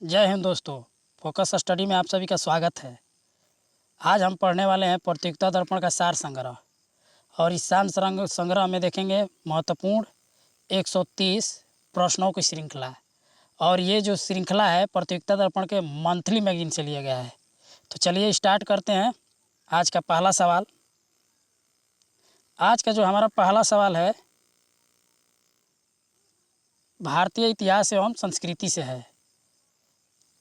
जय हिंद दोस्तों। Focus study में आप सभी का स्वागत है। आज हम पढ़ने वाले हैं प्रतियोगिता दर्पण का सार संग्रह, और इस सार संग्रह में देखेंगे महत्वपूर्ण 130 प्रश्नों की श्रृंखला। और ये जो श्रृंखला है प्रतियोगिता दर्पण के मंथली मैगजीन से लिया गया है। तो चलिए स्टार्ट करते हैं। आज का पहला सवाल, आज का जो हमारा पहला सवाल है भारतीय इतिहास एवं संस्कृति से है।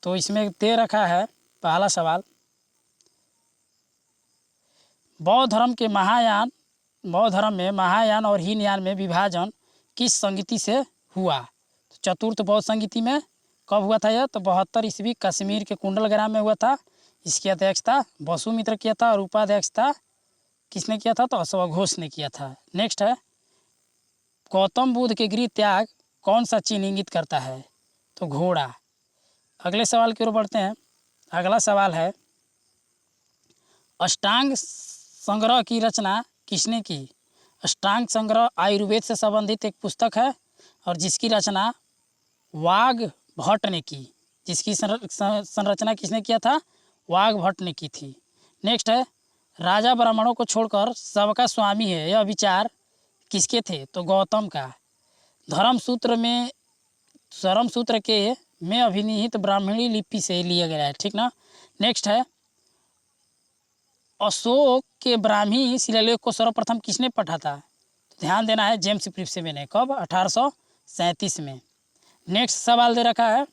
तो इसमें दे रखा है पहला सवाल, बौद्ध धर्म में महायान और हीनयान में विभाजन किस संगति से हुआ। तो चतुर्थ बौद्ध संगति में कब हुआ था यह? तो 72 ईस्वी कश्मीर के कुंडल ग्राम में हुआ था। इसकी अध्यक्षता वसुमित्र किया था और उपाध्यक्षता किसने किया था? तो अश्वघोष ने किया था। नेक्स्ट है, गौतम बुद्ध के गृह त्याग कौन सा चिन्ह इंगित करता है? तो घोड़ा। अगले सवाल की ओर बढ़ते हैं। अगला सवाल है, अष्टांग संग्रह की रचना किसने की? अष्टांग संग्रह आयुर्वेद से संबंधित एक पुस्तक है और जिसकी रचना वाघभट्ट ने की। जिसकी संरचना किसने किया था? वाघभट्ट ने की थी। नेक्स्ट है, राजा ब्राह्मणों को छोड़कर सबका स्वामी है, यह विचार किसके थे? तो गौतम का। धर्मसूत्र में अभिनिहित ब्राह्मणी लिपि से लिया गया है, ठीक ना। नेक्स्ट है, अशोक के ब्राह्मी शिलालेख को सर्वप्रथम किसने पढ़ा था? तो ध्यान देना है, जेम्स प्रिप्सबे ने। कब? 1837 में। नेक्स्ट सवाल दे रखा है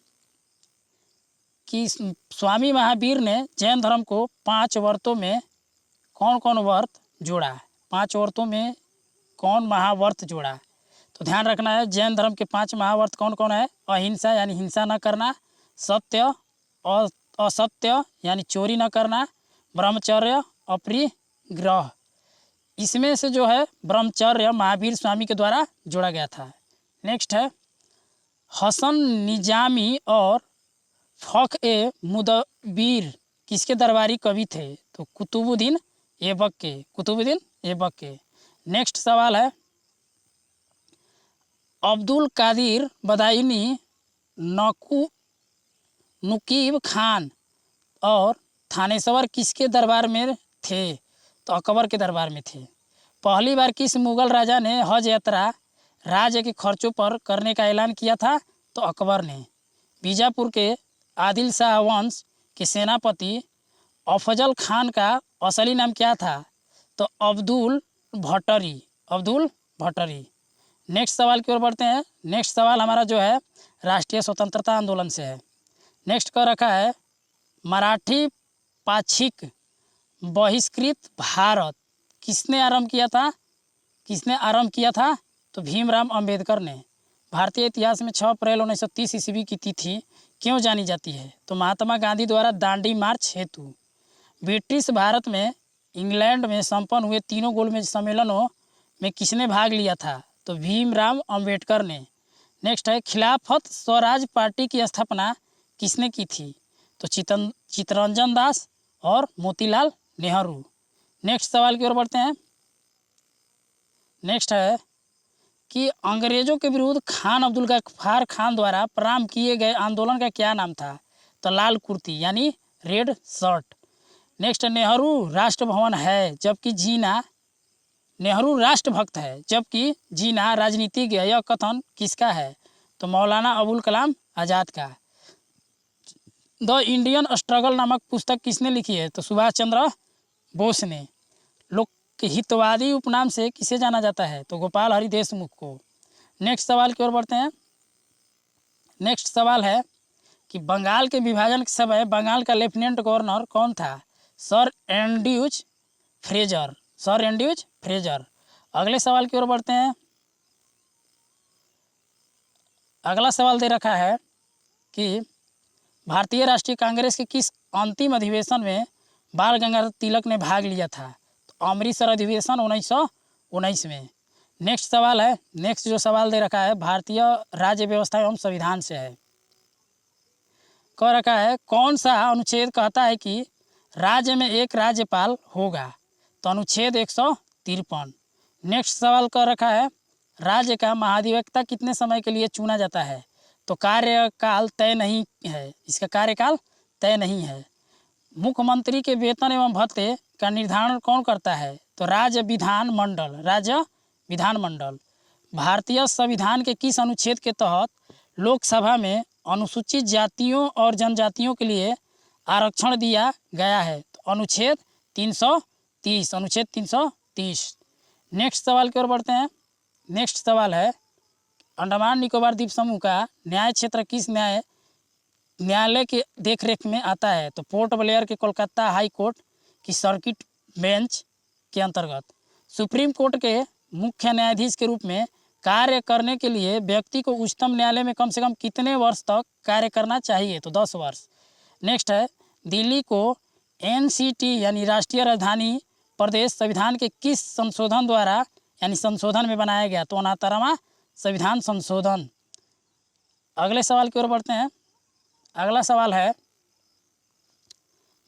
कि स्वामी महावीर ने जैन धर्म को 5 व्रतों में कौन कौन व्रत जोड़ा? 5 व्रतों में कौन महाव्रत जोड़ा? तो ध्यान रखना है, जैन धर्म के 5 महाव्रत कौन कौन है? अहिंसा यानी हिंसा न करना, सत्य और असत्य यानी चोरी न करना, ब्रह्मचर्य, अपरिग्रह। इसमें से जो है ब्रह्मचर्य महावीर स्वामी के द्वारा जोड़ा गया था। नेक्स्ट है, हसन निजामी और फ़ख-ए-मुदब्बिर किसके दरबारी कवि थे? तो कुतुबुद्दीन ऐबक के। नेक्स्ट सवाल है, अब्दुल कादिर बदायूनी नकीब खान और थानेश्वर किसके दरबार में थे? तो अकबर के दरबार में थे। पहली बार किस मुगल राजा ने हज यात्रा राज्य के खर्चों पर करने का ऐलान किया था? तो अकबर ने। बीजापुर के आदिल शाह वंश के सेनापति अफजल खान का असली नाम क्या था? तो अब्दुल भट्टरी। नेक्स्ट सवाल की ओर बढ़ते हैं। नेक्स्ट सवाल हमारा जो है राष्ट्रीय स्वतंत्रता आंदोलन से है। नेक्स्ट कर रखा है, मराठी पाक्षिक बहिष्कृत भारत किसने आरंभ किया था? तो भीमराव अंबेडकर ने। भारतीय इतिहास में 6 अप्रैल 1930 ईस्वी की तिथि क्यों जानी जाती है? तो महात्मा गांधी द्वारा दांडी मार्च हेतु। ब्रिटिश भारत में इंग्लैंड में संपन्न हुए 3 गोलमेज सम्मेलनों में किसने भाग लिया था? तो भीमराव अंबेडकर ने। नेक्स्ट है, खिलाफत स्वराज पार्टी की स्थापना किसने की थी? तो चित्तरंजन दास और मोतीलाल नेहरू। नेक्स्ट सवाल की ओर बढ़ते हैं। नेक्स्ट है कि अंग्रेजों के विरुद्ध खान अब्दुल गफ्फार खान द्वारा प्रारंभ किए गए आंदोलन का क्या नाम था? तो लाल कुर्ती यानी रेड शर्ट। नेक्स्ट, नेहरू राष्ट्रभवन है जबकि जीना नेहरू राष्ट्रभक्त है जबकि जीना राजनीतिज्ञ। यह कथन किसका है? तो मौलाना अबुल कलाम आज़ाद का। द इंडियन स्ट्रगल नामक पुस्तक किसने लिखी है? तो सुभाष चंद्र बोस ने। लोकहितवादी उपनाम से किसे जाना जाता है? तो गोपाल हरि देशमुख को। नेक्स्ट सवाल की ओर बढ़ते हैं। नेक्स्ट सवाल है कि बंगाल के विभाजन के समय बंगाल का लेफ्टिनेंट गवर्नर कौन था? Sir Andrews Fraser. अगले सवाल की ओर बढ़ते हैं। अगला सवाल दे रखा है कि भारतीय राष्ट्रीय कांग्रेस के किस अंतिम अधिवेशन में बाल गंगाधर तिलक ने भाग लिया था? तो अमृतसर अधिवेशन 1919 में। नेक्स्ट सवाल है, नेक्स्ट जो सवाल दे रखा है भारतीय राज्य व्यवस्था एवं संविधान से है। कह रखा है, कौन सा अनुच्छेद कहता है कि राज्य में एक राज्यपाल होगा? तो अनुच्छेद 153। नेक्स्ट सवाल कह रखा है, राज्य का महाधिवक्ता कितने समय के लिए चुना जाता है? तो कार्यकाल तय नहीं है, इसका कार्यकाल तय नहीं है। मुख्यमंत्री के वेतन एवं भत्ते का निर्धारण कौन करता है? तो राज्य विधानमंडल। भारतीय संविधान के किस अनुच्छेद के तहत लोकसभा में अनुसूचित जातियों और जनजातियों के लिए आरक्षण दिया गया है? तो अनुच्छेद 330। नेक्स्ट सवाल की ओर बढ़ते हैं। नेक्स्ट सवाल है, अंडमान निकोबार द्वीप समूह का न्याय क्षेत्र किस न्यायालय के देखरेख में आता है? तो पोर्ट ब्लेयर के कोलकाता हाई कोर्ट की सर्किट बेंच के अंतर्गत। सुप्रीम कोर्ट के मुख्य न्यायाधीश के रूप में कार्य करने के लिए व्यक्ति को उच्चतम न्यायालय में कम से कम कितने वर्ष तक कार्य करना चाहिए? तो 10 वर्ष। नेक्स्ट है, दिल्ली को NCT यानी राष्ट्रीय राजधानी प्रदेश संविधान के किस संशोधन द्वारा यानी संशोधन में बनाया गया? तो 69वां संविधान संशोधन। अगले सवाल की ओर बढ़ते हैं। अगला सवाल है,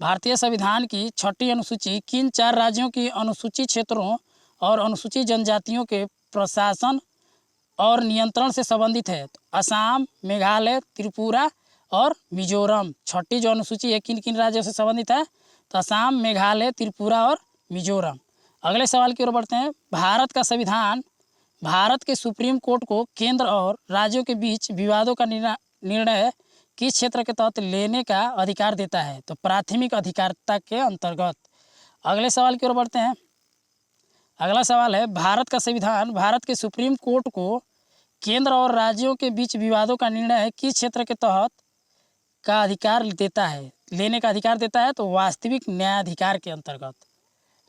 भारतीय संविधान की 6ठी अनुसूची किन 4 राज्यों की अनुसूचित क्षेत्रों और अनुसूचित जनजातियों के प्रशासन और नियंत्रण से संबंधित है? तो असम, मेघालय, त्रिपुरा और मिजोरम। 6ठी जो अनुसूची है किन किन राज्यों से संबंधित है? तो असम, मेघालय, त्रिपुरा और मिजोरम। अगले सवाल की ओर बढ़ते हैं। भारत का संविधान भारत के सुप्रीम कोर्ट को केंद्र और राज्यों के बीच विवादों का निर्णय किस क्षेत्र के तहत लेने का अधिकार देता है? तो प्राथमिक अधिकारिता के अंतर्गत। अगले सवाल की ओर बढ़ते हैं। अगला सवाल है, भारत का संविधान भारत के सुप्रीम कोर्ट को केंद्र और राज्यों के बीच विवादों का निर्णय किस क्षेत्र के तहत का अधिकार देता है, लेने का अधिकार देता है? तो वास्तविक न्यायाधिकार के अंतर्गत।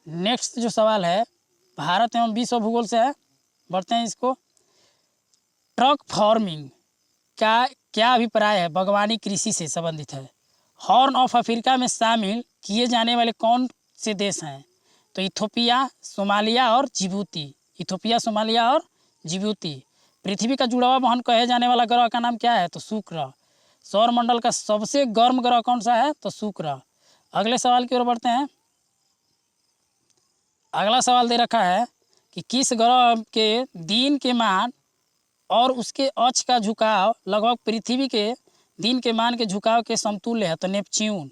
नेक्स्ट जो सवाल है, भारत एवं विश्व भूगोल से है, बढ़ते हैं इसको। ट्रक फार्मिंग का क्या अभिप्राय है? बागवानी कृषि से संबंधित है। हॉर्न ऑफ अफ्रीका में शामिल किए जाने वाले कौन से देश हैं? तो इथोपिया, सोमालिया और जिबूती। पृथ्वी का जुड़ावा वाहन कहे जाने वाला ग्रह का नाम क्या है? तो शुक्र। सौरमंडल का सबसे गर्म ग्रह कौन सा है? तो शुक्र। अगले सवाल की ओर बढ़ते हैं। अगला सवाल दे रखा है कि किस ग्रह के दिन के मान और उसके अक्ष का झुकाव लगभग पृथ्वी के दिन के मान के झुकाव के समतुल्य है? तो नेपच्यून।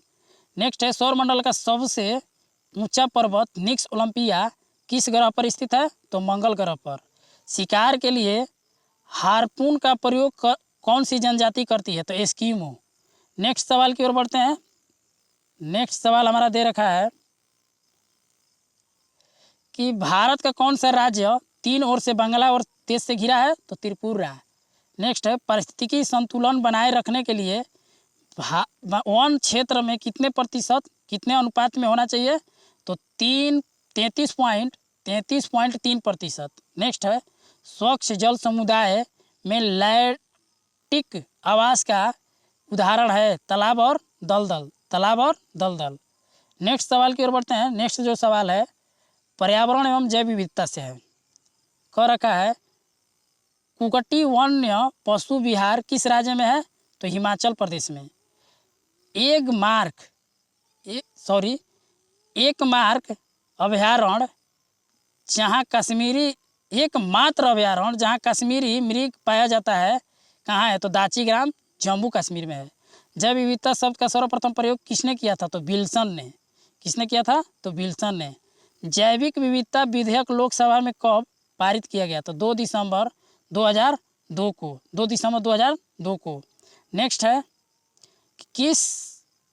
नेक्स्ट है, सौरमंडल का सबसे ऊंचा पर्वत निक्स ओलंपिया किस ग्रह पर स्थित है? तो मंगल ग्रह पर। शिकार के लिए हार्पून का प्रयोग कौन सी जनजाति करती है? तो एस्किमो। नेक्स्ट सवाल की ओर बढ़ते हैं। नेक्स्ट सवाल हमारा दे रखा है कि भारत का कौन सा राज्य 3 ओर से बंगला और देश से घिरा है? तो त्रिपुरा। नेक्स्ट है, पारिस्थितिकी संतुलन बनाए रखने के लिए वन क्षेत्र में कितने अनुपात में होना चाहिए? तो 33.3%। नेक्स्ट है, स्वच्छ जल समुदाय में लैक्टिक आवास का उदाहरण है तालाब और दलदल। नेक्स्ट सवाल की ओर बढ़ते हैं। नेक्स्ट जो सवाल है पर्यावरण एवं जैव विविधता से है। कह रखा है, कुकटी वन्य पशु विहार किस राज्य में है? तो हिमाचल प्रदेश में। एकमात्र अभयारण्य जहाँ कश्मीरी मृग पाया जाता है कहाँ है? तो दाची-ग्राम, जम्मू कश्मीर में है। जैव विविधता शब्द का सर्वप्रथम प्रयोग किसने किया था? तो विल्सन ने। किसने किया था? तो विल्सन ने। जैविक विविधता विधेयक लोकसभा में कब पारित किया गया? तो 2 दिसंबर 2002 को। नेक्स्ट है,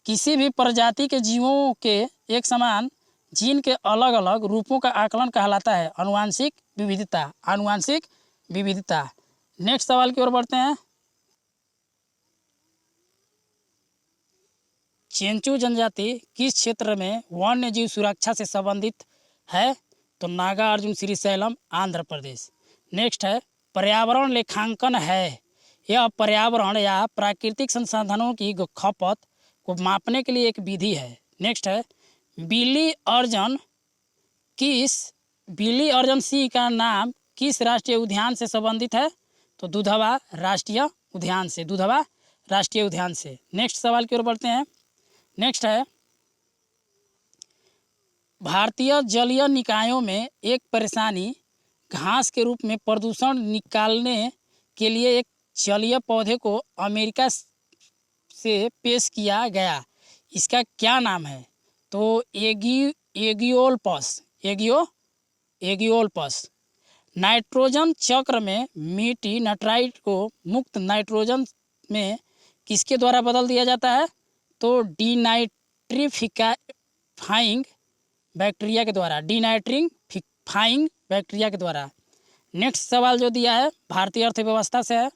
किसी भी प्रजाति के जीवों के एक समान जीन के अलग अलग रूपों का आकलन कहलाता है आनुवंशिक विविधता। नेक्स्ट सवाल की ओर बढ़ते हैं। चेंचू जनजाति किस क्षेत्र में वन्य जीव सुरक्षा से संबंधित है? तो नागार्जुन श्रीशैलम, आंध्र प्रदेश। नेक्स्ट है, पर्यावरण लेखांकन है। यह पर्यावरण या प्राकृतिक संसाधनों की खपत को मापने के लिए एक विधि है। नेक्स्ट है, बिली अर्जन सिंह का नाम किस राष्ट्रीय उद्यान से संबंधित है? तो दुधवा राष्ट्रीय उद्यान से। नेक्स्ट सवाल की ओर बढ़ते हैं। नेक्स्ट है, भारतीय जलीय निकायों में एक परेशानी घास के रूप में प्रदूषण निकालने के लिए एक जलीय पौधे को अमेरिका से पेश किया गया, इसका क्या नाम है? तो एगियोल्पस। नाइट्रोजन चक्र में मिट्टी नाइट्राइट को मुक्त नाइट्रोजन में किसके द्वारा बदल दिया जाता है? तो डीनाइट्रीफाइंग बैक्टीरिया के द्वारा, डीनाइट्रीफाइंग बैक्टीरिया के द्वारा। नेक्स्ट सवाल जो दिया है भारतीय अर्थव्यवस्था से है,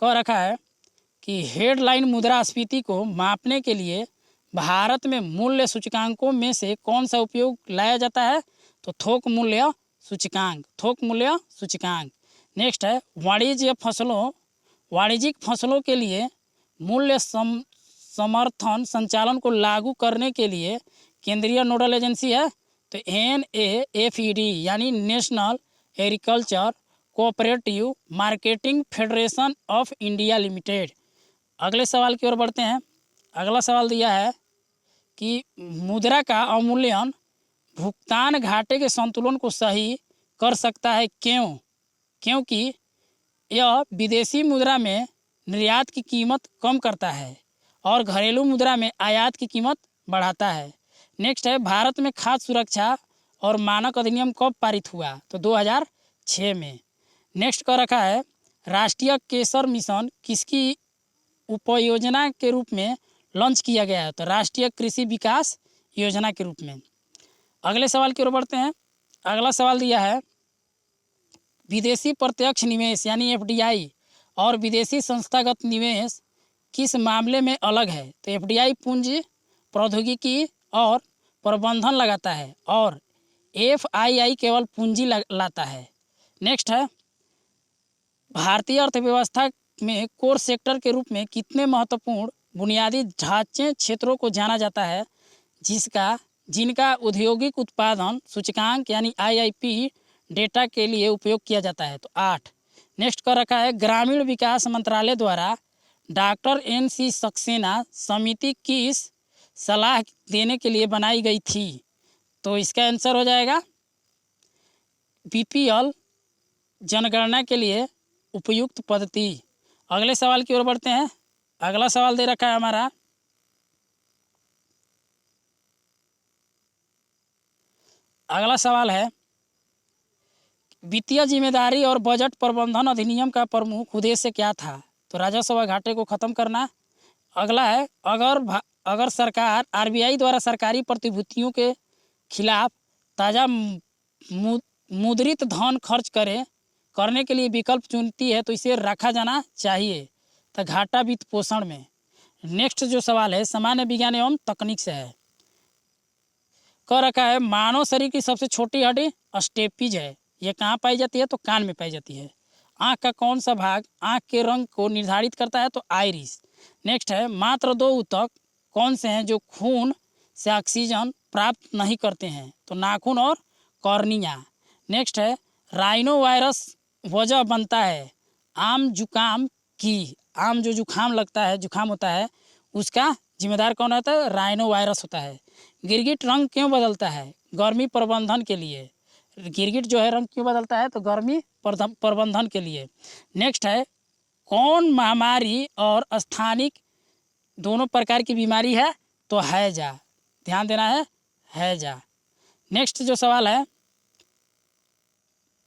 कह रखा है कि हेडलाइन मुद्रास्फीति को मापने के लिए भारत में मूल्य सूचकांकों में से कौन सा उपयोग लाया जाता है? तो थोक मूल्य सूचकांक। नेक्स्ट है वाणिज्यिक फसलों के लिए मूल्य समर्थन संचालन को लागू करने के लिए केंद्रीय नोडल एजेंसी है? तो NAFED यानी national agriculture cooperative marketing federation of India limited. अगले सवाल की ओर बढ़ते हैं। अगला सवाल दिया है कि मुद्रा का अवमूल्यन भुगतान घाटे के संतुलन को सही कर सकता है, क्यों? क्योंकि यह विदेशी मुद्रा में निर्यात की कीमत कम करता है और घरेलू मुद्रा में आयात की कीमत बढ़ाता है। नेक्स्ट है भारत में खाद्य सुरक्षा और मानक अधिनियम कब पारित हुआ? तो 2006 में। नेक्स्ट का रखा है राष्ट्रीय केसर मिशन किसकी उपयोजना के रूप में लॉन्च किया गया है? तो राष्ट्रीय कृषि विकास योजना के रूप में। अगले सवाल की ओर बढ़ते हैं। अगला सवाल दिया है विदेशी प्रत्यक्ष निवेश यानी FDI और विदेशी संस्थागत निवेश किस मामले में अलग है? तो FDI पूंजी प्रौद्योगिकी और प्रबंधन लगाता है और FII केवल पूंजी लाता है। नेक्स्ट है भारतीय अर्थव्यवस्था में कोर सेक्टर के रूप में कितने महत्वपूर्ण बुनियादी ढांचे क्षेत्रों को जाना जाता है जिनका औद्योगिक उत्पादन सूचकांक यानी IIP डेटा के लिए उपयोग किया जाता है? तो 8। नेक्स्ट कर रखा है ग्रामीण विकास मंत्रालय द्वारा डॉक्टर NC सक्सेना समिति किस सलाह देने के लिए बनाई गई थी? तो इसका आंसर हो जाएगा BPL जनगणना के लिए उपयुक्त पद्धति। अगले सवाल की ओर बढ़ते हैं। अगला सवाल दे रखा है हमारा अगला सवाल है वित्तीय जिम्मेदारी और बजट प्रबंधन अधिनियम का प्रमुख उद्देश्य क्या था? तो राजस्व घाटे को खत्म करना। अगला है अगर सरकार RBI द्वारा सरकारी प्रतिभूतियों के खिलाफ ताज़ा मुद्रित धन खर्च करने के लिए विकल्प चुनती है तो इसे रखा जाना चाहिए। तो घाटा वित्त पोषण में। नेक्स्ट जो सवाल है सामान्य विज्ञान एवं तकनीक से है, कह रखा है मानव शरीर की सबसे छोटी हड्डी स्टेपीज है। ये कहाँ पाई जाती है? तो कान में पाई जाती है। आँख का कौन सा भाग आँख के रंग को निर्धारित करता है? तो आइरिस। नेक्स्ट है मात्र 2 ऊतक कौन से हैं जो खून से ऑक्सीजन प्राप्त नहीं करते हैं? तो नाखून और कॉर्निया। नेक्स्ट है राइनो वायरस वजह बनता है आम जुकाम की। आम जो जुकाम लगता है, जुकाम होता है, उसका जिम्मेदार कौन होता है? राइनो वायरस होता है। गिरगिट रंग क्यों बदलता है? गर्मी प्रबंधन के लिए। गिरगिट जो है रंग क्यों बदलता है? तो गर्मी प्रबंधन के लिए। नेक्स्ट है कौन महामारी और स्थानिक दोनों प्रकार की बीमारी है? तो हैजा। ध्यान देना है, हैजा। नेक्स्ट जो सवाल है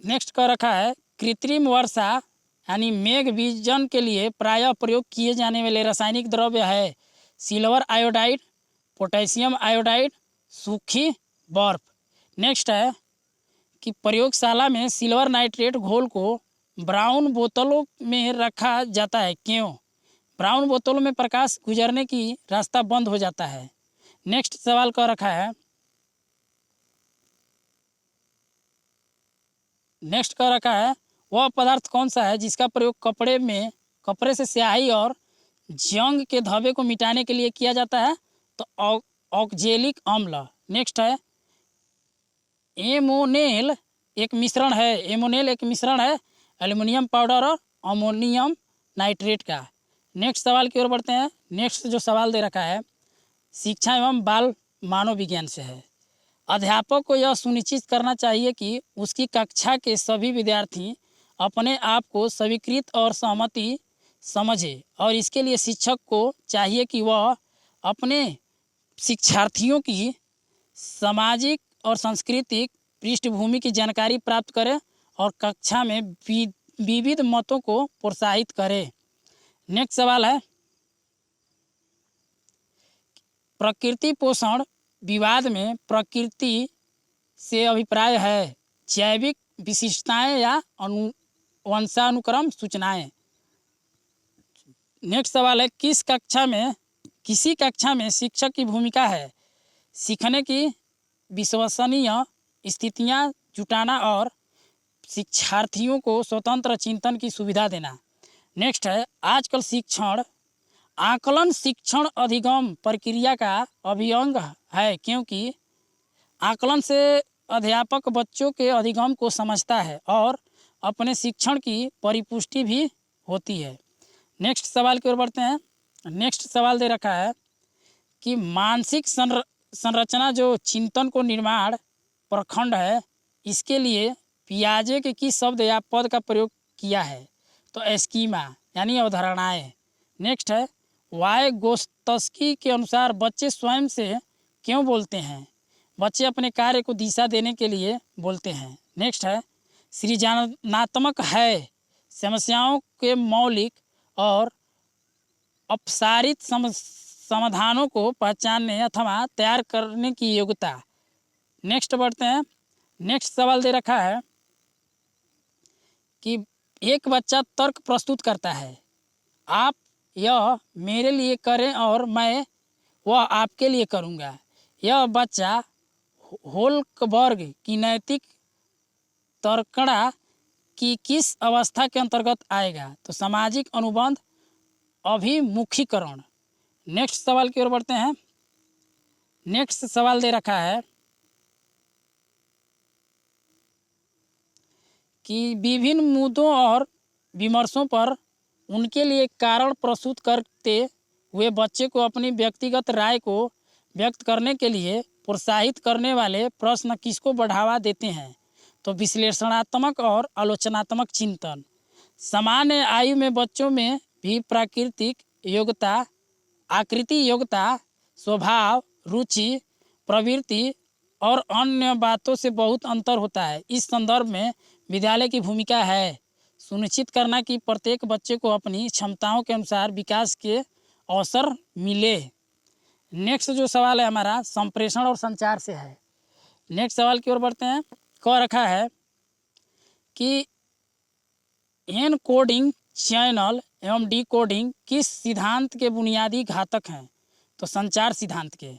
नेक्स्ट का रखा है कृत्रिम वर्षा यानी मेघ बीजन के लिए प्रायः प्रयोग किए जाने वाले रासायनिक द्रव्य है सिल्वर आयोडाइड, पोटेशियम आयोडाइड, सूखी बर्फ। नेक्स्ट है कि प्रयोगशाला में सिल्वर नाइट्रेट घोल को ब्राउन बोतलों में रखा जाता है, क्यों? ब्राउन बोतलों में प्रकाश गुजरने की रास्ता बंद हो जाता है। नेक्स्ट सवाल का रखा है वह पदार्थ कौन सा है जिसका प्रयोग कपड़े से स्याही और जंग के धब्बे को मिटाने के लिए किया जाता है? तो ऑक्जेलिक अम्ल। नेक्स्ट है एमोनेल एक मिश्रण है एल्युमिनियम पाउडर और अमोनियम नाइट्रेट का। नेक्स्ट सवाल की ओर बढ़ते हैं। नेक्स्ट जो सवाल दे रखा है शिक्षा एवं बाल मानव विज्ञान से है। अध्यापक को यह सुनिश्चित करना चाहिए कि उसकी कक्षा के सभी विद्यार्थी अपने आप को स्वीकृत और सहमति समझे और इसके लिए शिक्षक को चाहिए कि वह अपने शिक्षार्थियों की सामाजिक और सांस्कृतिक पृष्ठभूमि की जानकारी प्राप्त करे और कक्षा में विविध मतों को प्रोत्साहित करे। नेक्स्ट सवाल है, प्रकृति पोषण विवाद में प्रकृति से अभिप्राय है जैविक विशिष्टताएं या वंशानुक्रम सूचनाएं। नेक्स्ट सवाल है, किसी कक्षा में शिक्षक की भूमिका है सीखने की विश्वसनीय स्थितियां जुटाना और शिक्षार्थियों को स्वतंत्र चिंतन की सुविधा देना। नेक्स्ट है, आजकल आकलन शिक्षण अधिगम प्रक्रिया का अभिअंग है क्योंकि आकलन से अध्यापक बच्चों के अधिगम को समझता है और अपने शिक्षण की परिपुष्टि भी होती है। नेक्स्ट सवाल की ओर बढ़ते हैं। नेक्स्ट सवाल दे रखा है कि मानसिक संरचना जो चिंतन को निर्माण प्रखंड है, इसके लिए पियाजे के किस शब्द या पद का प्रयोग किया है? तो स्कीमा यानी अवधारणाएं। नेक्स्ट है, वाइगोत्स्की के अनुसार बच्चे स्वयं से क्यों बोलते हैं? बच्चे अपने कार्य को दिशा देने के लिए बोलते हैं। नेक्स्ट है, सृजनात्मक है समस्याओं के मौलिक और अपसारित समाधानों को पहचानने अथवा तैयार करने की योग्यता। नेक्स्ट बढ़ते हैं। नेक्स्ट सवाल दे रखा है कि एक बच्चा तर्क प्रस्तुत करता है, आप यह मेरे लिए करें और मैं वह आपके लिए करूँगा। यह बच्चा होल्कबर्ग की नैतिक तर्कणा की किस अवस्था के अंतर्गत आएगा? तो सामाजिक अनुबंध अभिमुखीकरण। नेक्स्ट सवाल की ओर बढ़ते हैं। नेक्स्ट सवाल दे रखा है कि विभिन्न मुद्दों और विमर्शों पर उनके लिए कारण प्रस्तुत करते हुए बच्चे को अपनी व्यक्तिगत राय को व्यक्त करने के लिए प्रोत्साहित करने वाले प्रश्न किसको बढ़ावा देते हैं? तो विश्लेषणात्मक और आलोचनात्मक चिंतन। सामान्य आयु में बच्चों में भी प्राकृतिक योग्यता, आकृति योग्यता, स्वभाव, रुचि, प्रवृत्ति और अन्य बातों से बहुत अंतर होता है। इस संदर्भ में विद्यालय की भूमिका है सुनिश्चित करना कि प्रत्येक बच्चे को अपनी क्षमताओं के अनुसार विकास के अवसर मिले। नेक्स्ट जो सवाल है हमारा संप्रेषण और संचार से है। नेक्स्ट सवाल की ओर बढ़ते हैं। कह रखा है कि एनकोडिंग चैनल एवं डिकोडिंग किस सिद्धांत के बुनियादी घटक हैं? तो संचार सिद्धांत के।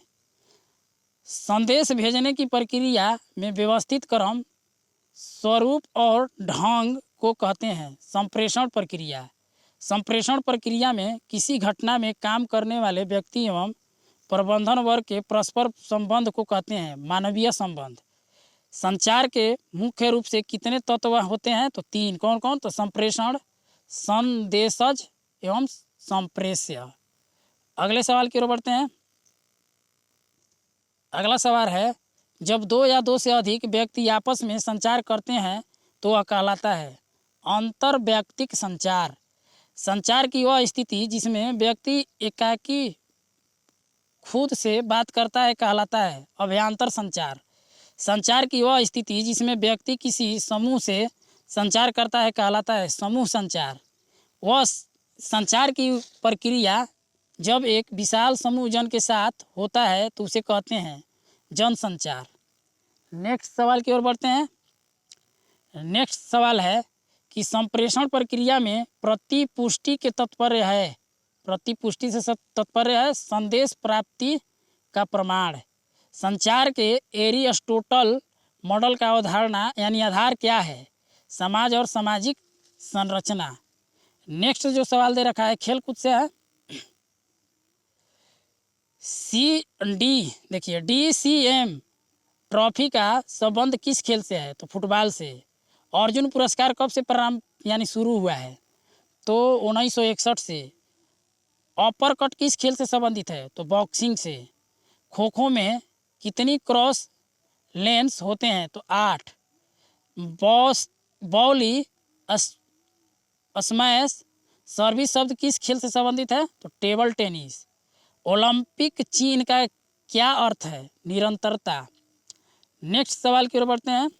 संदेश भेजने की प्रक्रिया में व्यवस्थित क्रम, स्वरूप और ढंग को कहते हैं संप्रेषण प्रक्रिया। संप्रेषण प्रक्रिया में किसी घटना में काम करने वाले व्यक्ति एवं प्रबंधन वर्ग के परस्पर संबंध को कहते हैं मानवीय संबंध। संचार के मुख्य रूप से कितने तत्व होते हैं? तो 3। कौन कौन? तो संप्रेषण, संदेशज एवं संप्रेष्य। अगले सवाल की ओर बढ़ते हैं। अगला सवाल है, जब 2 या 2 से अधिक व्यक्ति आपस में संचार करते हैं तो वह कहलाता है अंतर्वैयक्तिक संचार। संचार की वह स्थिति जिसमें व्यक्ति एकाकी खुद से बात करता है कहलाता है अभ्यांतर संचार। संचार की वह स्थिति जिसमें व्यक्ति किसी समूह से संचार करता है कहलाता है समूह संचार। वह संचार की प्रक्रिया जब एक विशाल समूह जन के साथ होता है तो उसे कहते हैं जनसंचार। नेक्स्ट सवाल की ओर बढ़ते हैं। नेक्स्ट सवाल है कि संप्रेषण प्रक्रिया में प्रतिपुष्टि के तात्पर्य है, प्रतिपुष्टि से तात्पर्य है संदेश प्राप्ति का प्रमाण। संचार के एरिस्टोटल मॉडल का अवधारणा यानी आधार क्या है? समाज और सामाजिक संरचना। नेक्स्ट जो सवाल दे रखा है खेलकूद से है। देखिए DCM ट्रॉफी का संबंध किस खेल से है? तो फुटबॉल से। अर्जुन पुरस्कार कब से प्रारंभ यानी शुरू हुआ है? तो 1961 से। अपर कट किस खेल से संबंधित है? तो बॉक्सिंग से। खो खो में कितनी क्रॉस लेंस होते हैं? तो 8। बॉली स्मैश सर्विस शब्द किस खेल से संबंधित है? तो टेबल टेनिस। ओलंपिक चिन्ह का क्या अर्थ है? निरंतरता। नेक्स्ट सवाल की ओर बढ़ते हैं।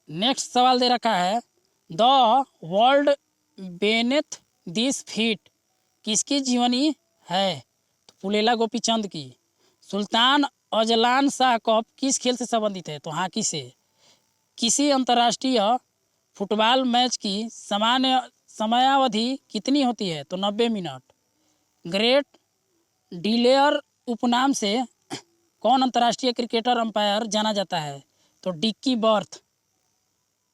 नेक्स्ट सवाल दे रखा है the world beneath this feet किसकी जीवनी है? तो पुलेला गोपीचंद की। सुल्तान अजलान शाह कप किस खेल से संबंधित है? तो हॉकी से। किसी अंतर्राष्ट्रीय फुटबॉल मैच की सामान्य समयावधि कितनी होती है? तो 90 मिनट। ग्रेट डिलेयर उपनाम से कौन अंतर्राष्ट्रीय क्रिकेटर अंपायर जाना जाता है? तो डिक्की बर्थ।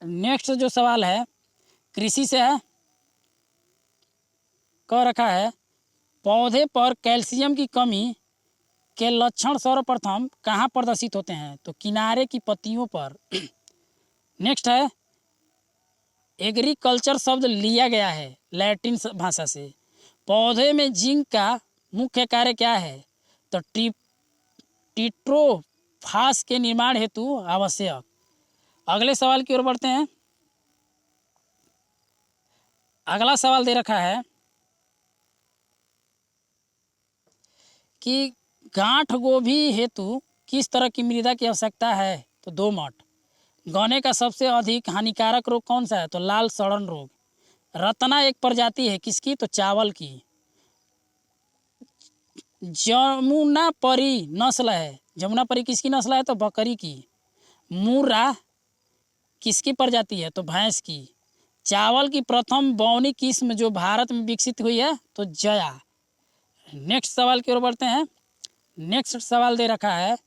नेक्स्ट जो सवाल है कृषि से है, कह रखा है पौधे पर कैल्शियम की कमी के लक्षण सर्वप्रथम कहाँ प्रदर्शित होते हैं? तो किनारे की पत्तियों पर। नेक्स्ट है एग्रीकल्चर शब्द लिया गया है लैटिन भाषा से। पौधे में जिंक का मुख्य कार्य क्या है? तो ट्रिप्टोफास के निर्माण हेतु आवश्यक। अगले सवाल की ओर बढ़ते हैं। अगला सवाल दे रखा है कि गांठ गोभी हेतु किस तरह की मृदा की आवश्यकता है? तो दोमट। गन्ने का सबसे अधिक हानिकारक रोग कौन सा है? तो लाल सड़न रोग। रत्ना एक प्रजाति है किसकी? तो चावल की। जमुनापरी नस्ल है, जमुनापरी किसकी नस्ल है? तो बकरी की। मुर्रा किसकी प्रजाति है? तो भैंस की। चावल की प्रथम बौनी किस्म जो भारत में विकसित हुई है? तो जया। नेक्स्ट सवाल की ओर बढ़ते हैं। नेक्स्ट सवाल दे रखा है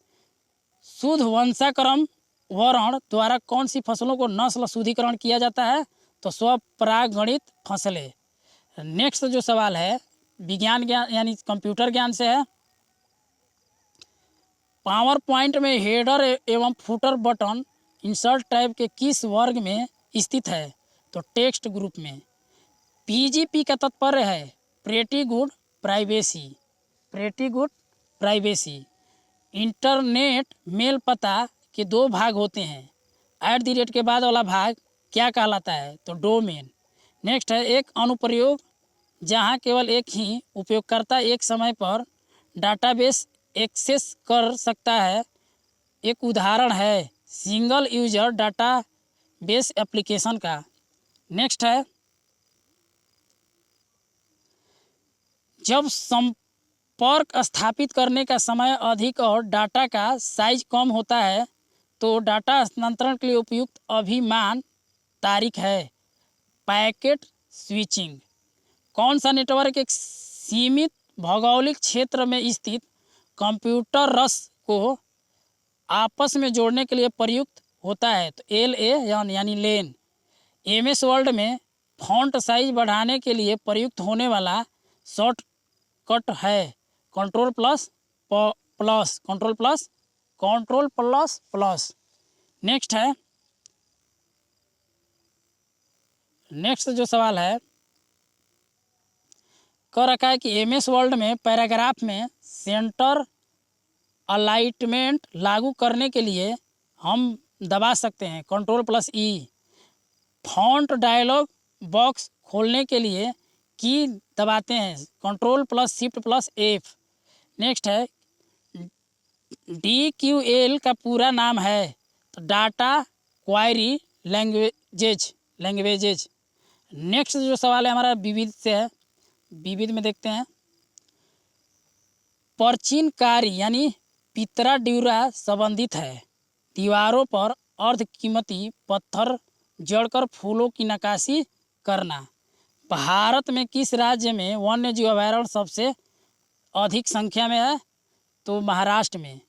शुद्ध वंशाक्रम वर्ण द्वारा कौन सी फसलों को नस्ल शुद्धिकरण किया जाता है? तो स्वपरागणित फसलें। नेक्स्ट जो सवाल है विज्ञान ज्ञान यानी कंप्यूटर ज्ञान से है। पावर पॉइंट में हेडर एवं फुटर बटन इंसर्ट टाइप के किस वर्ग में स्थित है? तो टेक्स्ट ग्रुप में। पीजीपी का तात्पर्य है pretty good privacy. Pretty good privacy. Internet mail पता के दो भाग होते हैं, @ के बाद वाला भाग क्या कहलाता है? तो डोमेन। नेक्स्ट है एक अनुप्रयोग जहां केवल एक ही उपयोगकर्ता एक समय पर डाटाबेस एक्सेस कर सकता है। एक उदाहरण है सिंगल यूजर डाटाबेस एप्लीकेशन का। नेक्स्ट है जब संपर्क स्थापित करने का समय अधिक और डाटा का साइज कम होता है तो डाटा हस्तांतरण के लिए उपयुक्त अभिमान तारीख है पैकेट स्विचिंग। कौन सा नेटवर्क एक सीमित भौगोलिक क्षेत्र में स्थित कंप्यूटर्स को आपस में जोड़ने के लिए प्रयुक्त होता है? तो LAN यानी लेन। MS वर्ड में फॉन्ट साइज बढ़ाने के लिए प्रयुक्त होने वाला शॉर्टकट है control plus plus. Control plus plus. Next है नेक्स्ट जो सवाल है कह रखा है कि MS वर्ड में पैराग्राफ में सेंटर अलाइनमेंट लागू करने के लिए हम दबा सकते हैं कंट्रोल+E। फॉन्ट डायलॉग बॉक्स खोलने के लिए की दबाते हैं कंट्रोल+Shift+F। नेक्स्ट है DQL का पूरा नाम है तो डाटा क्वायरी लैंग्वेजेज। नेक्स्ट जो सवाल है हमारा विविध से है। विविध में देखते हैं प्राचीन कार्य यानी पितरा ड्यूरा संबंधित है दीवारों पर अर्ध कीमती पत्थर जड़कर फूलों की नक्काशी करना। भारत में किस राज्य में वन्य जीव अभयारण्य सबसे अधिक संख्या में है? तो महाराष्ट्र में।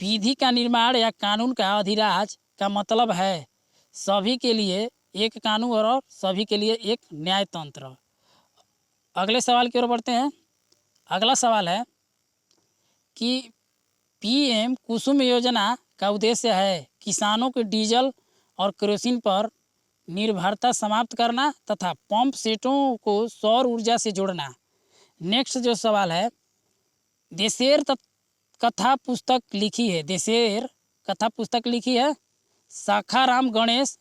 विधि का निर्माण या कानून का अधिराज का मतलब है सभी के लिए एक कानून और सभी के लिए एक न्यायतंत्र। अगले सवाल की ओर बढ़ते हैं। अगला सवाल है कि PM कुसुम योजना का उद्देश्य है किसानों के डीजल और केरोसिन पर निर्भरता समाप्त करना तथा पंप सेटों को सौर ऊर्जा से जोड़ना। नेक्स्ट जो सवाल है देशेर कथा पुस्तक लिखी है शाखाराम गणेश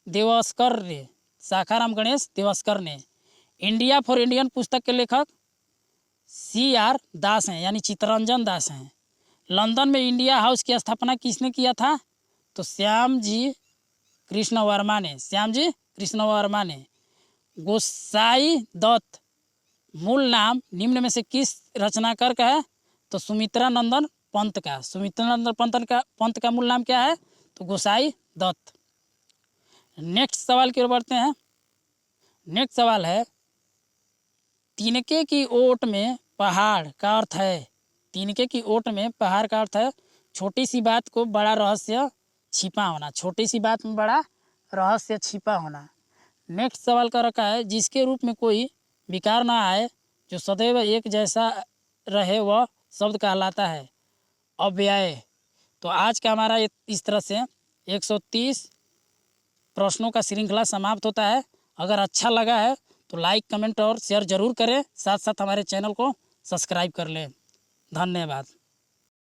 देवस्कर ने शाखाराम गणेश तिवास्कर ने। इंडिया फॉर इंडियन पुस्तक के लेखक CR दास हैं, यानी चित्तरंजन दास हैं। लंदन में इंडिया हाउस की स्थापना किसने किया था? तो श्यामजी कृष्ण वर्मा ने। श्यामजी कृष्ण वर्मा ने। गोसाई दत्त मूल नाम निम्न में से किस रचनाकार का है? तो सुमित्रा नंदन पंत का। सुमित्रा नंदन पंत का मूल नाम क्या है? तो गोसाई दत्त। नेक्स्ट सवाल की ओर बढ़ते हैं। नेक्स्ट सवाल है, तिनके की ओट में पहाड़ का अर्थ है। तिनके की ओट में पहाड़ का अर्थ है छोटी सी बात को बड़ा रहस्य छिपा होना। छोटी सी बात में बड़ा रहस्य छिपा होना। नेक्स्ट सवाल का रखा है, जिसके रूप में कोई विकार ना आए, जो सदैव एक जैसा रहे, वह शब्द कहलाता है। अव्यय। तो आज का हमारा इस तरह से 130 प्रश्नों का श्रृंखला समाप्त होता है। अगर अच्छा लगा है तो लाइक, कमेंट और शेयर ज़रूर करें। साथ साथ हमारे चैनल को सब्सक्राइब कर लें। धन्यवाद।